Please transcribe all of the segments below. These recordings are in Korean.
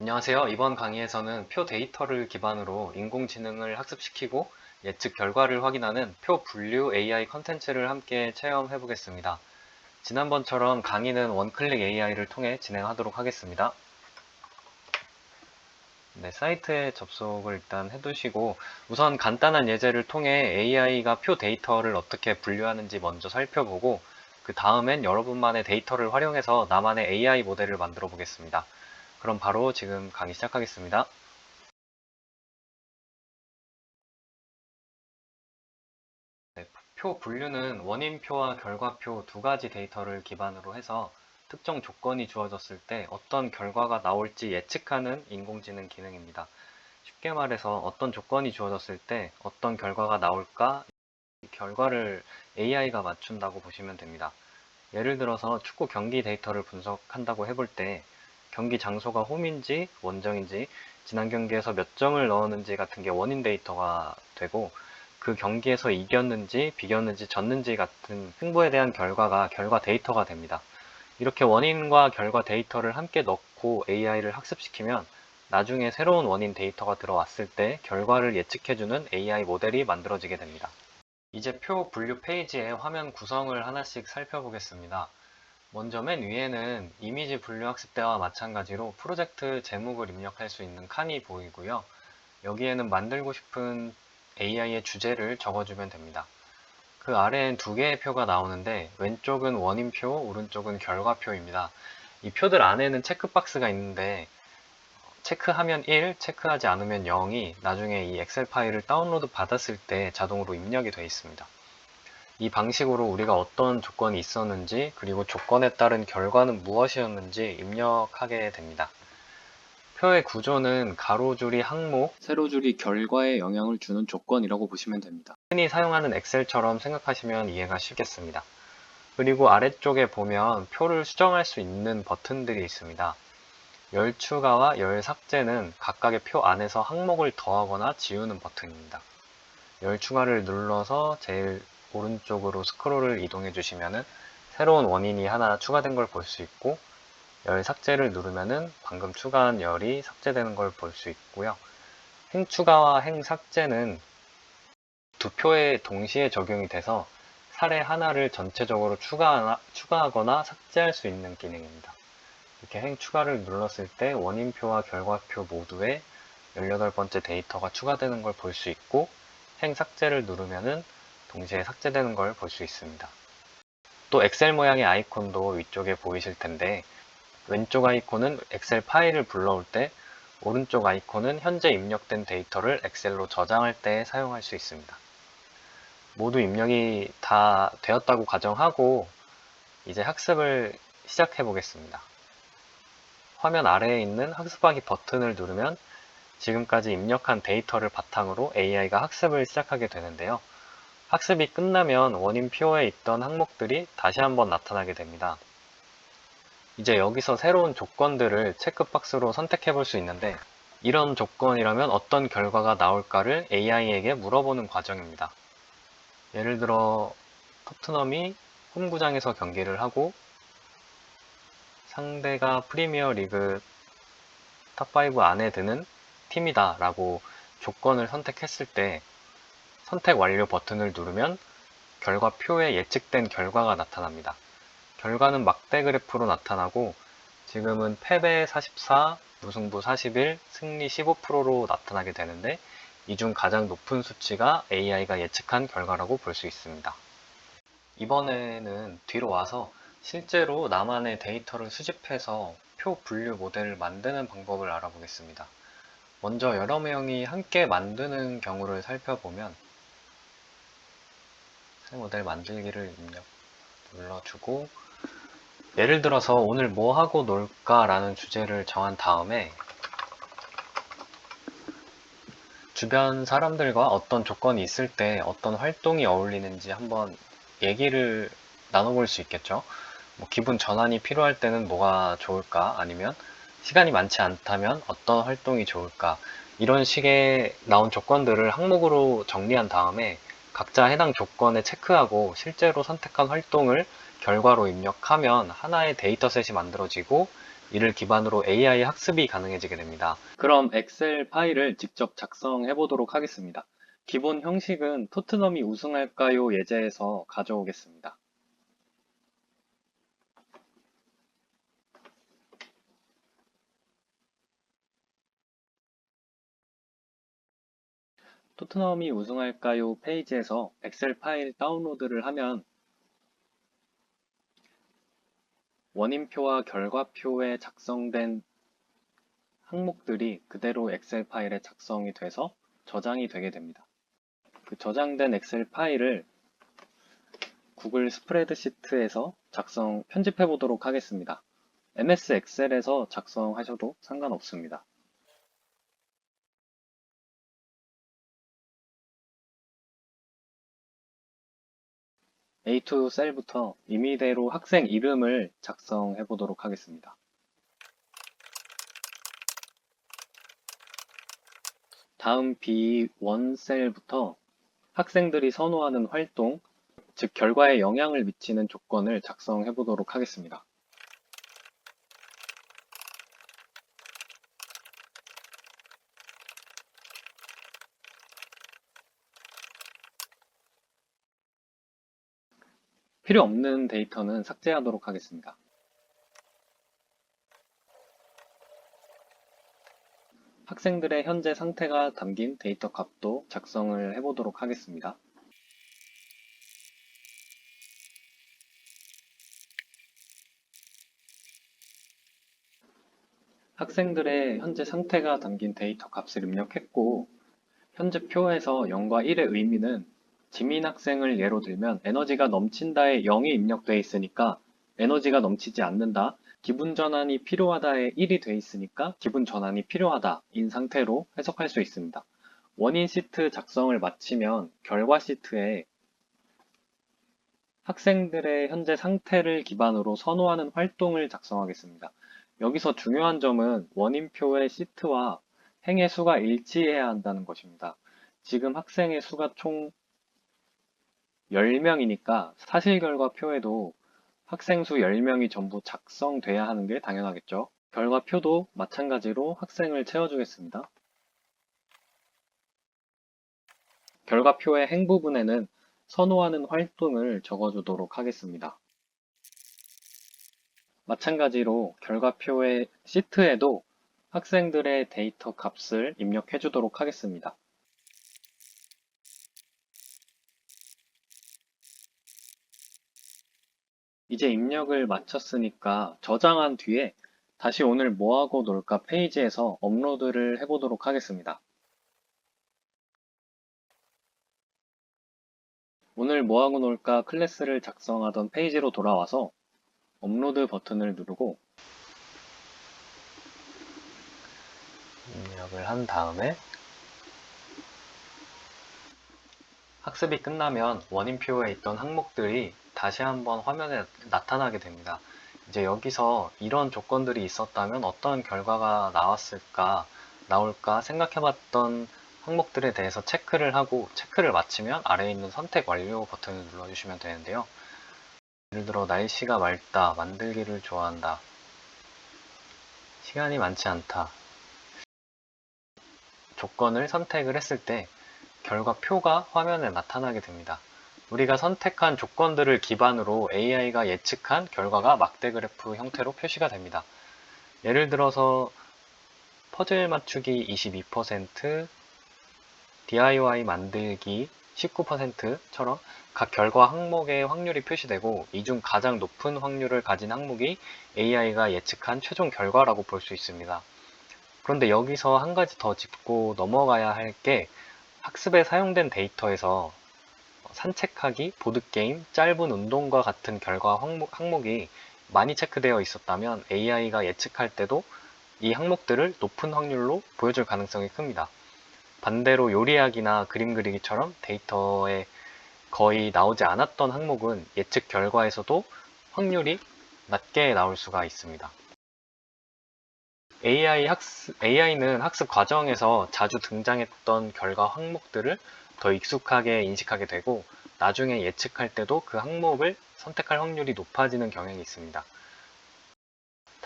안녕하세요. 이번 강의에서는 표 데이터를 기반으로 인공지능을 학습시키고 예측 결과를 확인하는 표 분류 AI 컨텐츠를 함께 체험해 보겠습니다. 지난번처럼 강의는 원클릭 AI를 통해 진행하도록 하겠습니다. 네, 사이트에 접속을 일단 해두시고 우선 간단한 예제를 통해 AI가 표 데이터를 어떻게 분류하는지 먼저 살펴보고 그 다음엔 여러분만의 데이터를 활용해서 나만의 AI 모델을 만들어 보겠습니다. 그럼 바로 지금 강의 시작하겠습니다. 네, 표 분류는 원인표와 결과표 두 가지 데이터를 기반으로 해서 특정 조건이 주어졌을 때 어떤 결과가 나올지 예측하는 인공지능 기능입니다. 쉽게 말해서 어떤 조건이 주어졌을 때 어떤 결과가 나올까 이 결과를 AI가 맞춘다고 보시면 됩니다. 예를 들어서 축구 경기 데이터를 분석한다고 해볼 때 경기 장소가 홈인지 원정인지 지난 경기에서 몇 점을 넣었는지 같은 게 원인 데이터가 되고 그 경기에서 이겼는지 비겼는지 졌는지 같은 승부에 대한 결과가 결과 데이터가 됩니다. 이렇게 원인과 결과 데이터를 함께 넣고 AI를 학습시키면 나중에 새로운 원인 데이터가 들어왔을 때 결과를 예측해주는 AI 모델이 만들어지게 됩니다. 이제 표 분류 페이지의 화면 구성을 하나씩 살펴보겠습니다. 먼저 맨 위에는 이미지 분류 학습 때와 마찬가지로 프로젝트 제목을 입력할 수 있는 칸이 보이고요. 여기에는 만들고 싶은 AI의 주제를 적어주면 됩니다. 그 아래엔 두 개의 표가 나오는데 왼쪽은 원인표, 오른쪽은 결과표입니다. 이 표들 안에는 체크박스가 있는데 체크하면 1, 체크하지 않으면 0이 나중에 이 엑셀 파일을 다운로드 받았을 때 자동으로 입력이 되어 있습니다. 이 방식으로 우리가 어떤 조건이 있었는지 그리고 조건에 따른 결과는 무엇이었는지 입력하게 됩니다. 표의 구조는 가로줄이 항목, 세로줄이 결과에 영향을 주는 조건이라고 보시면 됩니다. 흔히 사용하는 엑셀처럼 생각하시면 이해가 쉽겠습니다. 그리고 아래쪽에 보면 표를 수정할 수 있는 버튼들이 있습니다. 열 추가와 열 삭제는 각각의 표 안에서 항목을 더하거나 지우는 버튼입니다. 열 추가를 눌러서 제일 오른쪽으로 스크롤을 이동해 주시면 새로운 원인이 하나 추가된 걸 볼 수 있고 열 삭제를 누르면 방금 추가한 열이 삭제되는 걸 볼 수 있고요. 행 추가와 행 삭제는 두 표에 동시에 적용이 돼서 사례 하나를 전체적으로 추가하거나 삭제할 수 있는 기능입니다. 이렇게 행 추가를 눌렀을 때 원인표와 결과표 모두에 18번째 데이터가 추가되는 걸 볼 수 있고 행 삭제를 누르면 동시에 삭제되는 걸 볼 수 있습니다. 또 엑셀 모양의 아이콘도 위쪽에 보이실 텐데 왼쪽 아이콘은 엑셀 파일을 불러올 때 오른쪽 아이콘은 현재 입력된 데이터를 엑셀로 저장할 때 사용할 수 있습니다. 모두 입력이 다 되었다고 가정하고 이제 학습을 시작해 보겠습니다. 화면 아래에 있는 학습하기 버튼을 누르면 지금까지 입력한 데이터를 바탕으로 AI가 학습을 시작하게 되는데요. 학습이 끝나면 원인표에 있던 항목들이 다시 한번 나타나게 됩니다. 이제 여기서 새로운 조건들을 체크박스로 선택해 볼 수 있는데 이런 조건이라면 어떤 결과가 나올까를 AI에게 물어보는 과정입니다. 예를 들어 토트넘이 홈구장에서 경기를 하고 상대가 프리미어 리그 탑5 안에 드는 팀이다 라고 조건을 선택했을 때 선택 완료 버튼을 누르면 결과표에 예측된 결과가 나타납니다. 결과는 막대 그래프로 나타나고 지금은 패배 44, 무승부 41, 승리 15%로 나타나게 되는데 이 중 가장 높은 수치가 AI가 예측한 결과라고 볼 수 있습니다. 이번에는 뒤로 와서 실제로 나만의 데이터를 수집해서 표 분류 모델을 만드는 방법을 알아보겠습니다. 먼저 여러 명이 함께 만드는 경우를 살펴보면 새 모델 만들기를 눌러주고 예를 들어서 오늘 뭐 하고 놀까 라는 주제를 정한 다음에 주변 사람들과 어떤 조건이 있을 때 어떤 활동이 어울리는지 한번 얘기를 나눠볼 수 있겠죠. 뭐 기분 전환이 필요할 때는 뭐가 좋을까? 아니면 시간이 많지 않다면 어떤 활동이 좋을까? 이런 식의 나온 조건들을 항목으로 정리한 다음에 각자 해당 조건에 체크하고 실제로 선택한 활동을 결과로 입력하면 하나의 데이터셋이 만들어지고 이를 기반으로 AI 학습이 가능해지게 됩니다. 그럼 엑셀 파일을 직접 작성해 보도록 하겠습니다. 기본 형식은 토트넘이 우승할까요? 예제에서 가져오겠습니다. 토트넘이 우승할까요? 페이지에서 엑셀 파일 다운로드를 하면 원인표와 결과표에 작성된 항목들이 그대로 엑셀 파일에 작성이 돼서 저장이 되게 됩니다. 그 저장된 엑셀 파일을 구글 스프레드시트에서 편집해 보도록 하겠습니다. MS 엑셀에서 작성하셔도 상관없습니다. A2 셀부터 임의대로 학생 이름을 작성해 보도록 하겠습니다. 다음 B1 셀부터 학생들이 선호하는 활동, 즉 결과에 영향을 미치는 조건을 작성해 보도록 하겠습니다. 필요 없는 데이터는 삭제하도록 하겠습니다. 학생들의 현재 상태가 담긴 데이터 값도 작성을 해보도록 하겠습니다. 학생들의 현재 상태가 담긴 데이터 값을 입력했고, 현재 표에서 0과 1의 의미는 지민 학생을 예로 들면 에너지가 넘친다에 0이 입력되어 있으니까 에너지가 넘치지 않는다, 기분 전환이 필요하다에 1이 되어 있으니까 기분 전환이 필요하다 인 상태로 해석할 수 있습니다. 원인 시트 작성을 마치면 결과 시트에 학생들의 현재 상태를 기반으로 선호하는 활동을 작성하겠습니다. 여기서 중요한 점은 원인표의 시트와 행의 수가 일치해야 한다는 것입니다. 지금 학생의 수가 총 10명이니까 사실결과표에도 학생 수 10명이 전부 작성돼야 하는 게 당연하겠죠. 결과표도 마찬가지로 학생을 채워주겠습니다. 결과표의 행 부분에는 선호하는 활동을 적어주도록 하겠습니다. 마찬가지로 결과표의 시트에도 학생들의 데이터 값을 입력해 주도록 하겠습니다. 이제 입력을 마쳤으니까 저장한 뒤에 다시 오늘 뭐하고 놀까 페이지에서 업로드를 해보도록 하겠습니다. 오늘 뭐하고 놀까 클래스를 작성하던 페이지로 돌아와서 업로드 버튼을 누르고 입력을 한 다음에 학습이 끝나면 원인표에 있던 항목들이 다시 한번 화면에 나타나게 됩니다. 이제 여기서 이런 조건들이 있었다면 어떤 결과가 나올까 생각해봤던 항목들에 대해서 체크를 하고, 체크를 마치면 아래에 있는 선택 완료 버튼을 눌러주시면 되는데요. 예를 들어 날씨가 맑다, 만들기를 좋아한다, 시간이 많지 않다 조건을 선택을 했을 때 결과표가 화면에 나타나게 됩니다. 우리가 선택한 조건들을 기반으로 AI가 예측한 결과가 막대 그래프 형태로 표시가 됩니다. 예를 들어서 퍼즐 맞추기 22%, DIY 만들기 19%처럼 각 결과 항목의 확률이 표시되고, 이 중 가장 높은 확률을 가진 항목이 AI가 예측한 최종 결과라고 볼 수 있습니다. 그런데 여기서 한 가지 더 짚고 넘어가야 할 게, 학습에 사용된 데이터에서 산책하기, 보드게임, 짧은 운동과 같은 결과 항목이 많이 체크되어 있었다면 AI가 예측할 때도 이 항목들을 높은 확률로 보여줄 가능성이 큽니다. 반대로 요리하기나 그림 그리기처럼 데이터에 거의 나오지 않았던 항목은 예측 결과에서도 확률이 낮게 나올 수가 있습니다. AI는 학습 과정에서 자주 등장했던 결과 항목들을 더 익숙하게 인식하게 되고, 나중에 예측할 때도 그 항목을 선택할 확률이 높아지는 경향이 있습니다.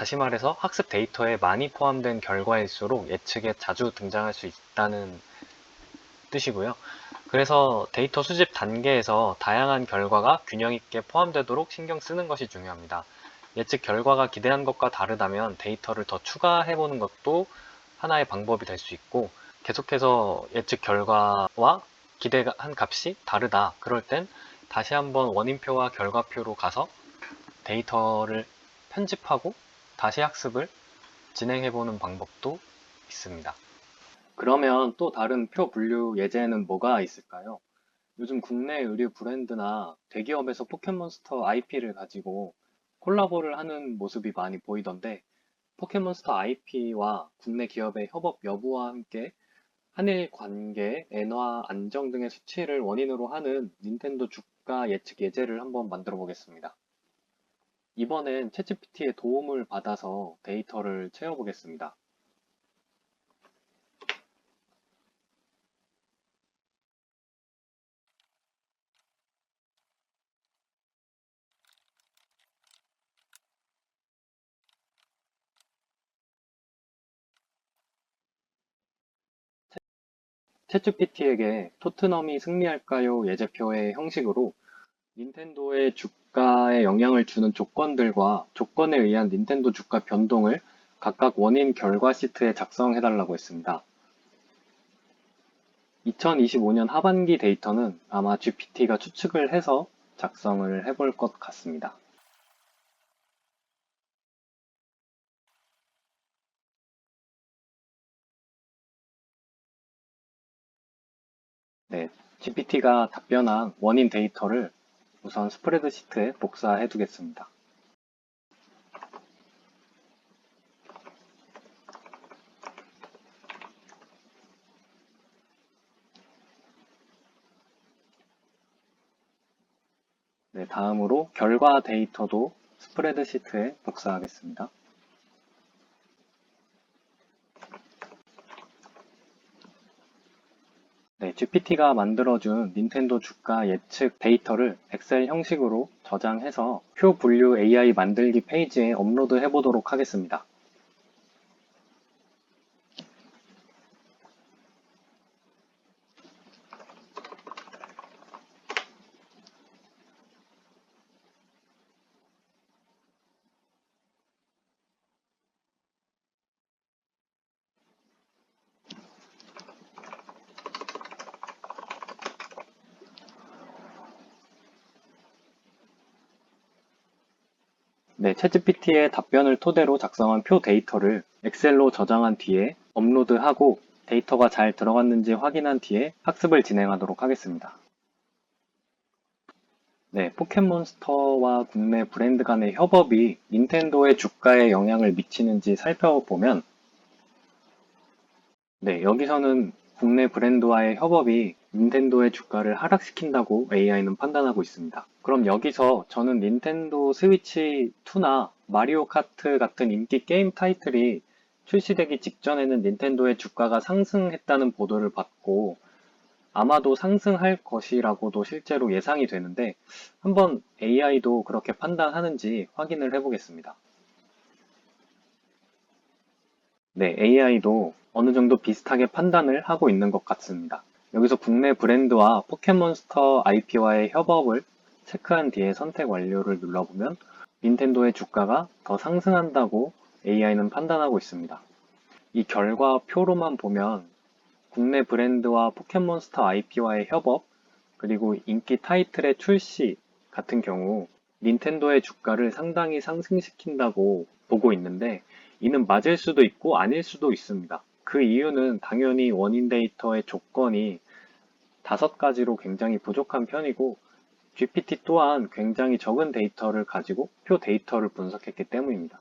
다시 말해서 학습 데이터에 많이 포함된 결과일수록 예측에 자주 등장할 수 있다는 뜻이고요. 그래서 데이터 수집 단계에서 다양한 결과가 균형 있게 포함되도록 신경 쓰는 것이 중요합니다. 예측 결과가 기대한 것과 다르다면 데이터를 더 추가해보는 것도 하나의 방법이 될 수 있고, 계속해서 예측 결과와 기대한 값이 다르다. 그럴 땐 다시 한번 원인표와 결과표로 가서 데이터를 편집하고 다시 학습을 진행해보는 방법도 있습니다. 그러면 또 다른 표 분류 예제는 뭐가 있을까요? 요즘 국내 의류 브랜드나 대기업에서 포켓몬스터 IP를 가지고 콜라보를 하는 모습이 많이 보이던데, 포켓몬스터 IP와 국내 기업의 협업 여부와 함께 한일 관계, 엔화, 안정 등의 수치를 원인으로 하는 닌텐도 주가 예측 예제를 한번 만들어 보겠습니다. 이번엔 챗GPT의 도움을 받아서 데이터를 채워보겠습니다. 챗GPT에게 토트넘이 승리할까요? 예제표의 형식으로 닌텐도의 주가에 영향을 주는 조건들과 조건에 의한 닌텐도 주가 변동을 각각 원인 결과 시트에 작성해달라고 했습니다. 2025년 하반기 데이터는 아마 GPT가 추측을 해서 작성을 해볼 것 같습니다. 네, GPT가 답변한 원인 데이터를 우선 스프레드시트에 복사해 두겠습니다. 네, 다음으로 결과 데이터도 스프레드시트에 복사하겠습니다. 네, GPT가 만들어준 닌텐도 주가 예측 데이터를 엑셀 형식으로 저장해서 표 분류 AI 만들기 페이지에 업로드 해보도록 하겠습니다. 네, 챗GPT의 답변을 토대로 작성한 표 데이터를 엑셀로 저장한 뒤에 업로드하고 데이터가 잘 들어갔는지 확인한 뒤에 학습을 진행하도록 하겠습니다. 네, 포켓몬스터와 국내 브랜드 간의 협업이 닌텐도의 주가에 영향을 미치는지 살펴보면, 네, 여기서는 국내 브랜드와의 협업이 닌텐도의 주가를 하락시킨다고 AI는 판단하고 있습니다. 그럼 여기서 저는 닌텐도 스위치 2나 마리오 카트 같은 인기 게임 타이틀이 출시되기 직전에는 닌텐도의 주가가 상승했다는 보도를 받고 아마도 상승할 것이라고도 실제로 예상이 되는데, 한번 AI도 그렇게 판단하는지 확인을 해보겠습니다. 네, AI도 어느 정도 비슷하게 판단을 하고 있는 것 같습니다. 여기서 국내 브랜드와 포켓몬스터 IP와의 협업을 체크한 뒤에 선택 완료를 눌러보면 닌텐도의 주가가 더 상승한다고 AI는 판단하고 있습니다. 이 결과표로만 보면 국내 브랜드와 포켓몬스터 IP와의 협업, 그리고 인기 타이틀의 출시 같은 경우 닌텐도의 주가를 상당히 상승시킨다고 보고 있는데, 이는 맞을 수도 있고 아닐 수도 있습니다. 그 이유는 당연히 원인 데이터의 조건이 5가지로 굉장히 부족한 편이고, GPT 또한 굉장히 적은 데이터를 가지고 표 데이터를 분석했기 때문입니다.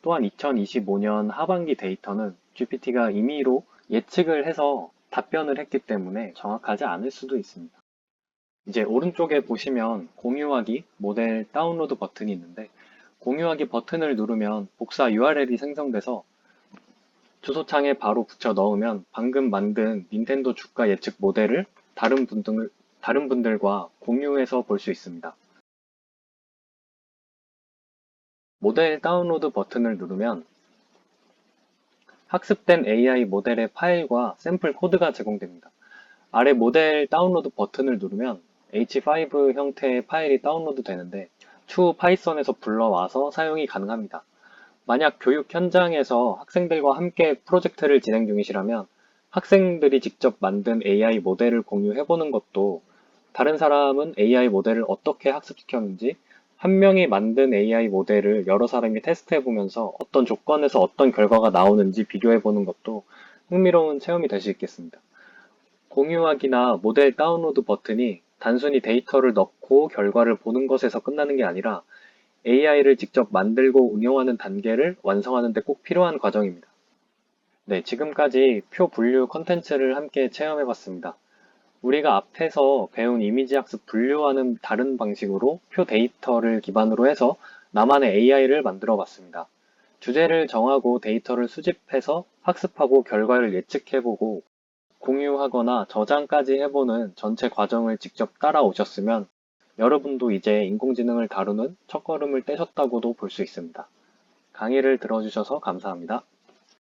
또한 2025년 하반기 데이터는 GPT가 임의로 예측을 해서 답변을 했기 때문에 정확하지 않을 수도 있습니다. 이제 오른쪽에 보시면 공유하기 모델 다운로드 버튼이 있는데, 공유하기 버튼을 누르면 복사 URL이 생성돼서 주소창에 바로 붙여 넣으면 방금 만든 닌텐도 주가 예측 모델을 다른 분들과 공유해서 볼 수 있습니다. 모델 다운로드 버튼을 누르면 학습된 AI 모델의 파일과 샘플 코드가 제공됩니다. 아래 모델 다운로드 버튼을 누르면 H5 형태의 파일이 다운로드 되는데 추후 파이썬에서 불러와서 사용이 가능합니다. 만약 교육 현장에서 학생들과 함께 프로젝트를 진행 중이시라면 학생들이 직접 만든 AI 모델을 공유해보는 것도, 다른 사람은 AI 모델을 어떻게 학습시켰는지, 한 명이 만든 AI 모델을 여러 사람이 테스트해보면서 어떤 조건에서 어떤 결과가 나오는지 비교해보는 것도 흥미로운 체험이 될 수 있겠습니다. 공유하기나 모델 다운로드 버튼이 단순히 데이터를 넣고 결과를 보는 것에서 끝나는 게 아니라 AI를 직접 만들고 응용하는 단계를 완성하는 데 꼭 필요한 과정입니다. 네, 지금까지 표 분류 컨텐츠를 함께 체험해봤습니다. 우리가 앞에서 배운 이미지 학습 분류와는 다른 방식으로 표 데이터를 기반으로 해서 나만의 AI를 만들어 봤습니다. 주제를 정하고 데이터를 수집해서 학습하고 결과를 예측해보고 공유하거나 저장까지 해보는 전체 과정을 직접 따라오셨으면 여러분도 이제 인공지능을 다루는 첫걸음을 떼셨다고도 볼 수 있습니다. 강의를 들어주셔서 감사합니다.